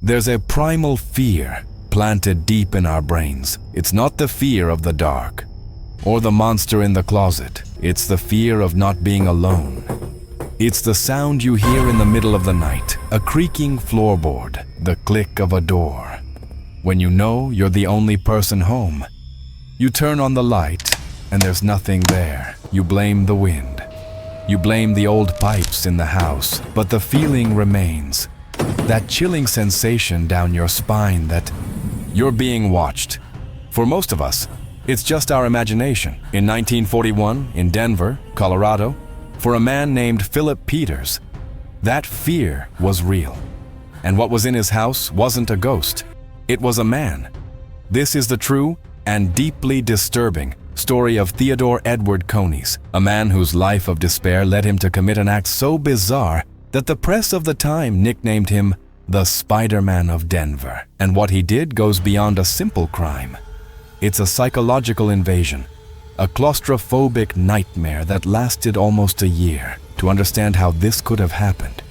There's a primal fear planted deep in our brains. It's not the fear of the dark or the monster in the closet. It's the fear of not being alone. It's the sound you hear in the middle of the night, a creaking floorboard, the click of a door. When you know you're the only person home, you turn on the light and there's nothing there. You blame the wind. You blame the old pipes in the house, but the feeling remains. That chilling sensation down your spine that you're being watched. For most of us, it's just our imagination. In 1941, in Denver, Colorado, for a man named Philip Peters, that fear was real. And what was in his house wasn't a ghost. It was a man. This is the true and deeply disturbing story of Theodore Edward Coneys, a man whose life of despair led him to commit an act so bizarre that the press of the time nicknamed him the Spider-Man of Denver. And what he did goes beyond a simple crime. It's a psychological invasion, a claustrophobic nightmare that lasted almost a year. To understand how this could have happened,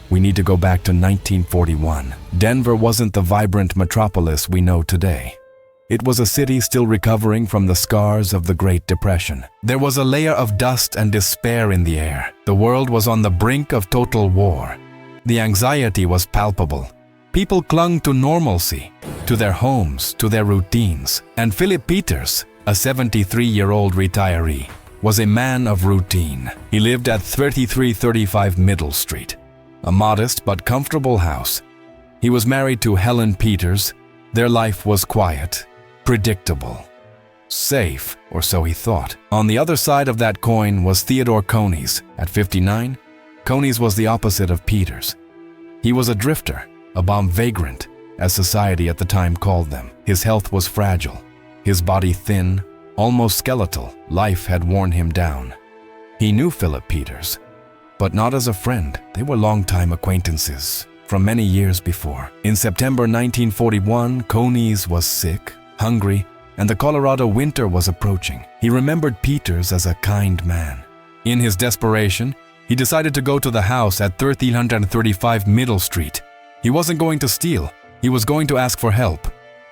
we need to go back to 1941. Denver wasn't the vibrant metropolis we know today. It was a city still recovering from the scars of the Great Depression. There was a layer of dust and despair in the air. The world was on the brink of total war. The anxiety was palpable. People clung to normalcy, to their homes, to their routines. And Philip Peters, a 73-year-old retiree, was a man of routine. He lived at 3335 Middle Street, a modest but comfortable house. He was married to Helen Peters. Their life was quiet, predictable, safe, or so he thought. On the other side of that coin was Theodore Coneys. At 59, Coneys was the opposite of Peters. He was a drifter, a bomb vagrant, as society at the time called them. His health was fragile, his body thin, almost skeletal. Life had worn him down. He knew Philip Peters, but not as a friend. They were longtime acquaintances from many years before. In September 1941, Coneys was sick, hungry, and the Colorado winter was approaching. He remembered Peters as a kind man. In his desperation, he decided to go to the house at 1335 Middle Street. He wasn't going to steal. He was going to ask for help.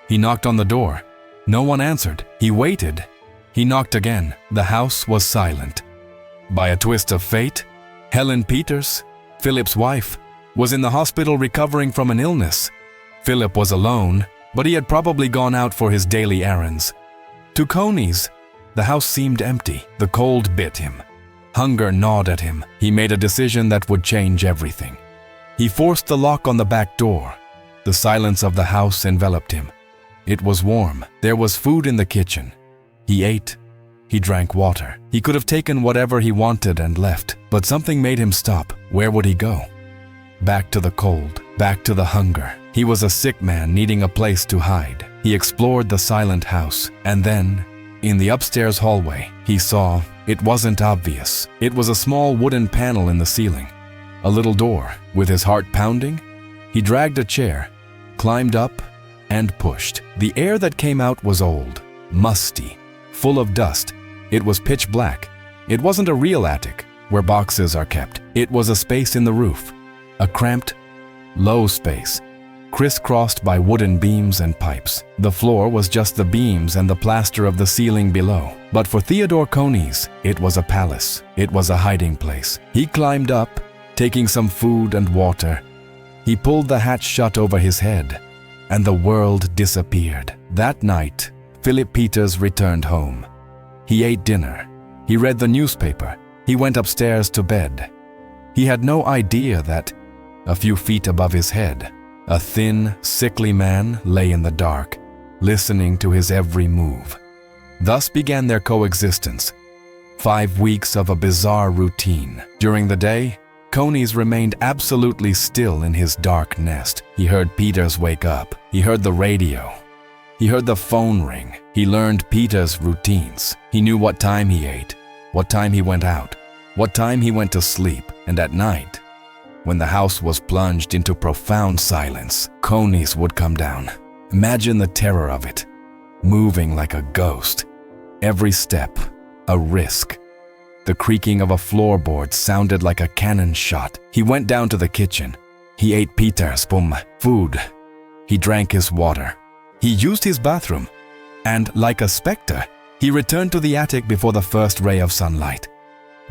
He knocked on the door. No one answered. He waited. He knocked again. The house was silent. By a twist of fate, Helen Peters, Philip's wife, was in the hospital recovering from an illness. Philip was alone, but he had probably gone out for his daily errands. To Coneys, the house seemed empty. The cold bit him. Hunger gnawed at him. He made a decision that would change everything. He forced the lock on the back door. The silence of the house enveloped him. It was warm. There was food in the kitchen. He ate. He drank water. He could have taken whatever he wanted and left, but something made him stop. Where would he go? Back to the cold, back to the hunger. He was a sick man needing a place to hide. He explored the silent house, and then, in the upstairs hallway, he saw it wasn't obvious. It was a small wooden panel in the ceiling, a little door. With his heart pounding, he dragged a chair, climbed up, and pushed. The air that came out was old, musty, full of dust. It was pitch black. It wasn't a real attic where boxes are kept. It was a space in the roof, a cramped, low space, crisscrossed by wooden beams and pipes. The floor was just the beams and the plaster of the ceiling below. But for Theodore Coneys, it was a palace. It was a hiding place. He climbed up, taking some food and water. He pulled the hatch shut over his head, and the world disappeared. That night, Philip Peters returned home. He ate dinner. He read the newspaper. He went upstairs to bed. He had no idea that, a few feet above his head, a thin, sickly man lay in the dark, listening to his every move. Thus began their coexistence. 5 weeks of a bizarre routine. During the day, Coneys remained absolutely still in his dark nest. He heard Peters wake up. He heard the radio. He heard the phone ring. He learned Peters' routines. He knew what time he ate, what time he went out, what time he went to sleep. And at night, when the house was plunged into profound silence, Coneys would come down. Imagine the terror of it, moving like a ghost. Every step, a risk. The creaking of a floorboard sounded like a cannon shot. He went down to the kitchen. He ate Peters' food. He drank his water. He used his bathroom. And like a specter, he returned to the attic before the first ray of sunlight.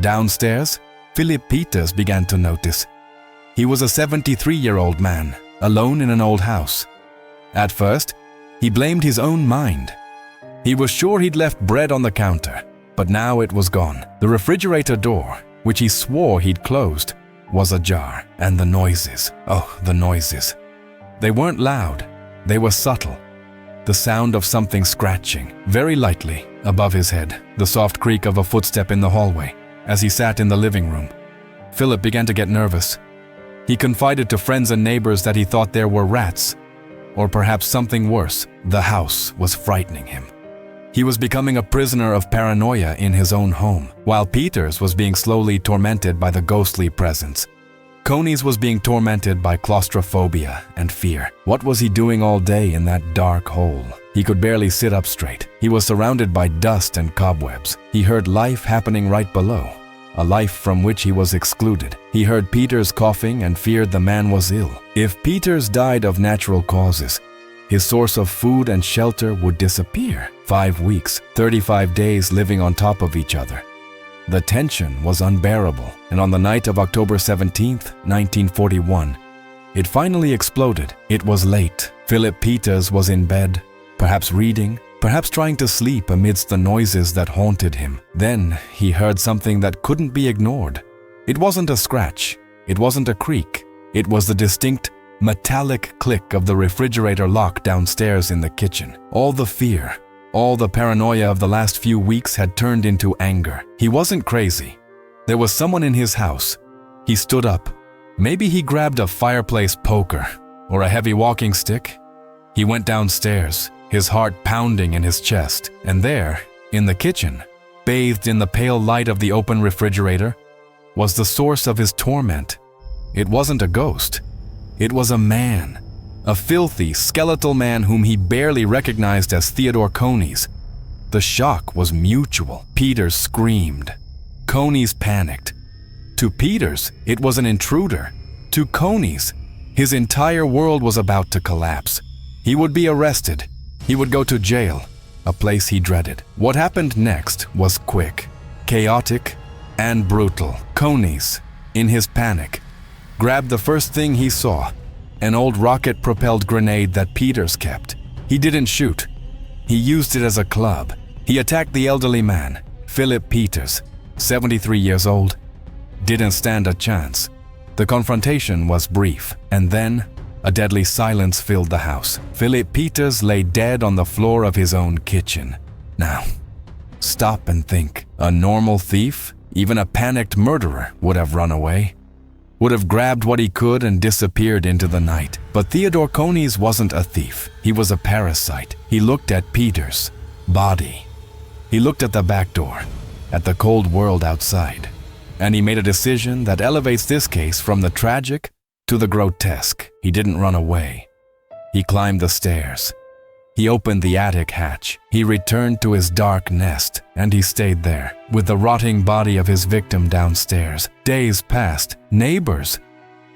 Downstairs, Philip Peters began to notice. He was a 73-year-old man, alone in an old house. At first, he blamed his own mind. He was sure he'd left bread on the counter, but now it was gone. The refrigerator door, which he swore he'd closed, was ajar. And the noises, the noises. They weren't loud, they were subtle. The sound of something scratching, very lightly, above his head, the soft creak of a footstep in the hallway, as he sat in the living room. Philip began to get nervous. He confided to friends and neighbors that he thought there were rats, or perhaps something worse. The house was frightening him. He was becoming a prisoner of paranoia in his own home, while Peters was being slowly tormented by the ghostly presence. Conies was being tormented by claustrophobia and fear. What was he doing all day in that dark hole? He could barely sit up straight. He was surrounded by dust and cobwebs. He heard life happening right below, a life from which he was excluded. He heard Peters coughing and feared the man was ill. If Peters died of natural causes, his source of food and shelter would disappear. 5 weeks, 35 days living on top of each other. The tension was unbearable, and on the night of October 17th, 1941, it finally exploded. It was late. Philip Peters was in bed, perhaps reading, perhaps trying to sleep amidst the noises that haunted him. Then he heard something that couldn't be ignored. It wasn't a scratch. It wasn't a creak. It was the distinct metallic click of the refrigerator lock downstairs in the kitchen. All the fear, all the paranoia of the last few weeks had turned into anger. He wasn't crazy. There was someone in his house. He stood up. Maybe he grabbed a fireplace poker or a heavy walking stick. He went downstairs, his heart pounding in his chest. And there, in the kitchen, bathed in the pale light of the open refrigerator, was the source of his torment. It wasn't a ghost. It was a man. A filthy, skeletal man whom he barely recognized as Theodore Conies. The shock was mutual. Peters screamed. Conies panicked. To Peters, it was an intruder. To Conies, his entire world was about to collapse. He would be arrested. He would go to jail, a place he dreaded. What happened next was quick, chaotic, and brutal. Conies, in his panic, grabbed the first thing he saw, an old rocket-propelled grenade that Peters kept. He didn't shoot. He used it as a club. He attacked the elderly man, Philip Peters, 73 years old. Didn't stand a chance. The confrontation was brief, and then a deadly silence filled the house. Philip Peters lay dead on the floor of his own kitchen. Now, stop and think. A normal thief, even a panicked murderer, would have run away. Would have grabbed what he could and disappeared into the night. But Theodore Conies wasn't a thief. He was a parasite. He looked at Peters' body. He looked at the back door, at the cold world outside. And he made a decision that elevates this case from the tragic to the grotesque. He didn't run away. He climbed the stairs. He opened the attic hatch. He returned to his dark nest, and he stayed there, with the rotting body of his victim downstairs. Days passed. Neighbors,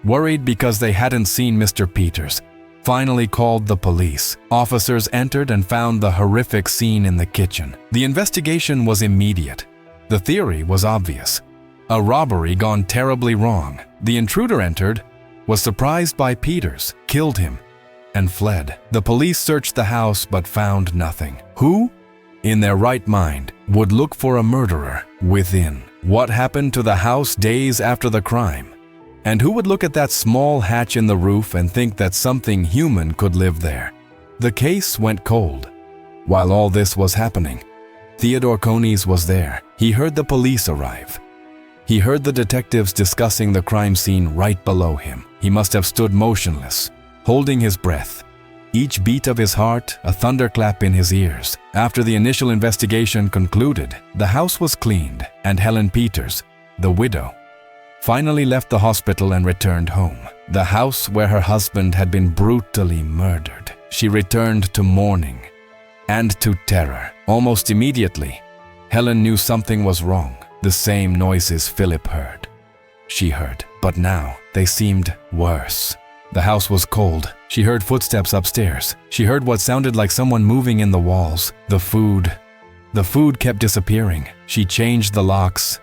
worried because they hadn't seen Mr. Peters, finally called the police. Officers entered and found the horrific scene in the kitchen. The investigation was immediate. The theory was obvious. A robbery gone terribly wrong. The intruder entered, was surprised by Peters, killed him, and fled. The police searched the house but found nothing. Who, in their right mind, would look for a murderer within? What happened to the house days after the crime? And who would look at that small hatch in the roof and think that something human could live there? The case went cold. While all this was happening, Theodore Conies was there. He heard the police arrive. He heard the detectives discussing the crime scene right below him. He must have stood motionless, holding his breath, each beat of his heart a thunderclap in his ears. After the initial investigation concluded, the house was cleaned, and Helen Peters, the widow, finally left the hospital and returned home. The house where her husband had been brutally murdered. She returned to mourning and to terror. Almost immediately, Helen knew something was wrong. The same noises Philip heard, she heard, but now they seemed worse. The house was cold. She heard footsteps upstairs. She heard what sounded like someone moving in the walls. The food kept disappearing. She changed the locks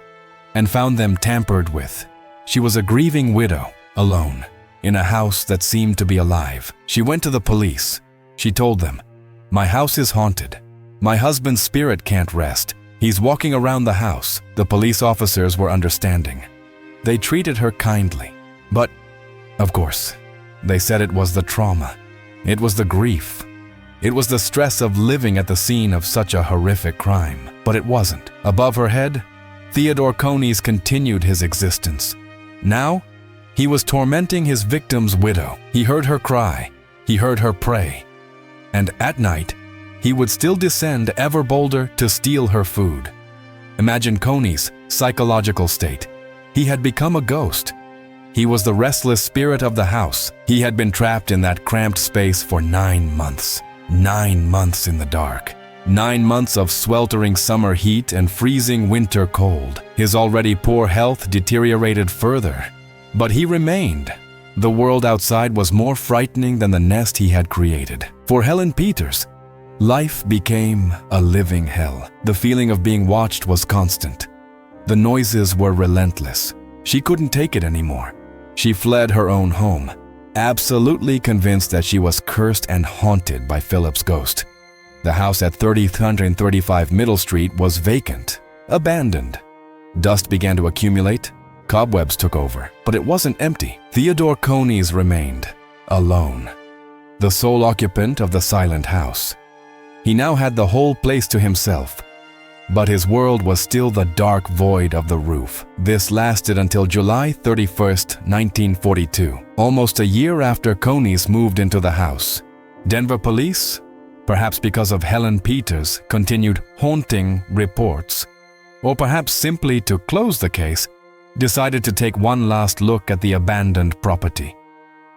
and found them tampered with. She was a grieving widow, alone, in a house that seemed to be alive. She went to the police. She told them, "My house is haunted. My husband's spirit can't rest. He's walking around the house." The police officers were understanding. They treated her kindly. But, of course, they said it was the trauma. It was the grief. It was the stress of living at the scene of such a horrific crime. But it wasn't. Above her head, Theodore Coneys continued his existence. Now, he was tormenting his victim's widow. He heard her cry. He heard her pray. And at night, he would still descend ever bolder to steal her food. Imagine Coneys' psychological state. He had become a ghost. He was the restless spirit of the house. He had been trapped in that cramped space for 9 months. 9 months in the dark. 9 months of sweltering summer heat and freezing winter cold. His already poor health deteriorated further. But he remained. The world outside was more frightening than the nest he had created. For Helen Peters, life became a living hell. The feeling of being watched was constant. The noises were relentless. She couldn't take it anymore. She fled her own home, absolutely convinced that she was cursed and haunted by Philip's ghost. The house at 3035 Middle Street was vacant, abandoned. Dust began to accumulate. Cobwebs took over, but it wasn't empty. Theodore Coneys remained, alone, the sole occupant of the silent house. He now had the whole place to himself, but his world was still the dark void of the roof. This lasted until July 31st, 1942, almost a year after Coneys moved into the house. Denver police, perhaps because of Helen Peters' continued haunting reports, or perhaps simply to close the case, decided to take one last look at the abandoned property.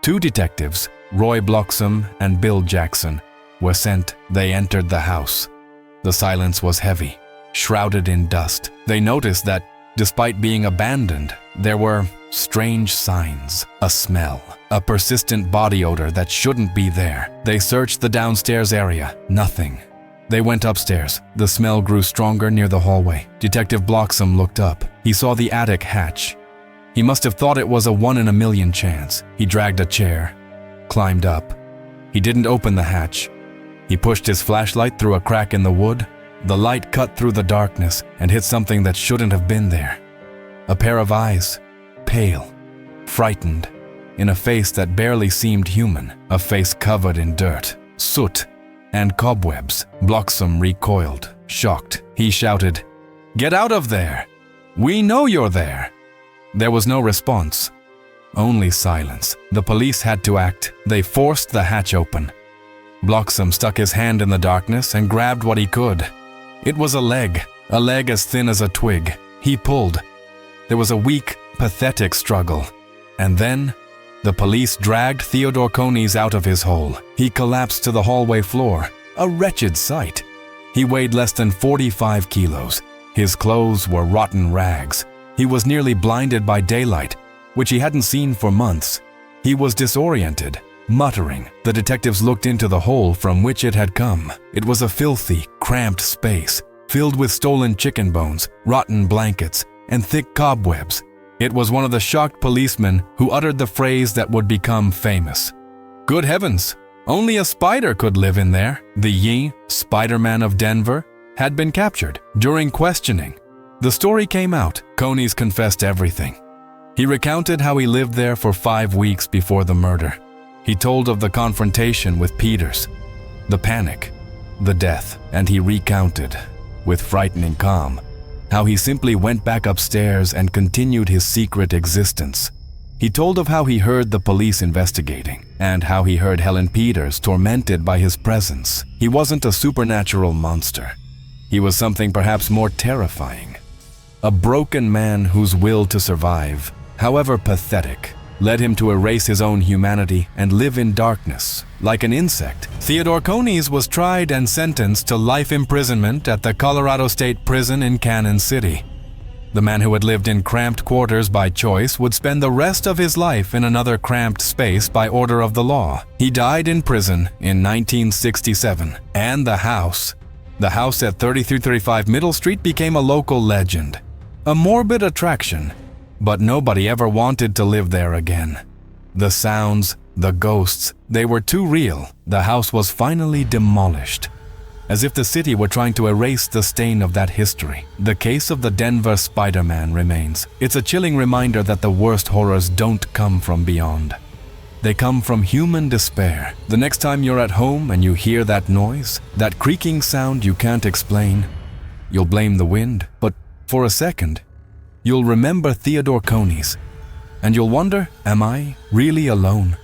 2 detectives, Roy Bloxham and Bill Jackson, were sent. They entered the house. The silence was heavy, shrouded in dust. They noticed that, despite being abandoned, there were strange signs, a smell, a persistent body odor that shouldn't be there. They searched the downstairs area. Nothing. They went upstairs. The smell grew stronger near the hallway. Detective Bloxham looked up. He saw the attic hatch. He must have thought it was a 1 in a million chance. He dragged a chair, climbed up. He didn't open the hatch. He pushed his flashlight through a crack in the wood. The light cut through the darkness and hit something that shouldn't have been there. A pair of eyes, pale, frightened, in a face that barely seemed human, a face covered in dirt, soot, and cobwebs. Bloxham recoiled, shocked. He shouted, "Get out of there! We know you're there!" There was no response, only silence. The police had to act. They forced the hatch open. Bloxham stuck his hand in the darkness and grabbed what he could. It was a leg as thin as a twig. He pulled. There was a weak, pathetic struggle. And then, the police dragged Theodore Coneys out of his hole. He collapsed to the hallway floor, a wretched sight. He weighed less than 45 kilos. His clothes were rotten rags. He was nearly blinded by daylight, which he hadn't seen for months. He was disoriented, muttering. The detectives looked into the hole from which it had come. It was a filthy, cramped space, filled with stolen chicken bones, rotten blankets, and thick cobwebs. It was one of the shocked policemen who uttered the phrase that would become famous. "Good heavens, only a spider could live in there." The Yi, Spider-Man of Denver, had been captured. During questioning, the story came out. Coneys confessed everything. He recounted how he lived there for 5 weeks before the murder. He told of the confrontation with Peters, the panic, the death, and he recounted, with frightening calm, how he simply went back upstairs and continued his secret existence. He told of how he heard the police investigating, and how he heard Helen Peters tormented by his presence. He wasn't a supernatural monster. He was something perhaps more terrifying. A broken man whose will to survive, however pathetic, led him to erase his own humanity and live in darkness, like an insect. Theodore Coneys was tried and sentenced to life imprisonment at the Colorado State Prison in Cannon City. The man who had lived in cramped quarters by choice would spend the rest of his life in another cramped space by order of the law. He died in prison in 1967, and the house at 3335 Middle Street became a local legend. A morbid attraction, but nobody ever wanted to live there again. The sounds, the ghosts, they were too real. The house was finally demolished, as if the city were trying to erase the stain of that history. The case of the Denver Spider-Man remains. It's a chilling reminder that the worst horrors don't come from beyond. They come from human despair. The next time you're at home and you hear that noise, that creaking sound you can't explain, you'll blame the wind, but for a second, you'll remember Theodore Coney's, and you'll wonder, am I really alone?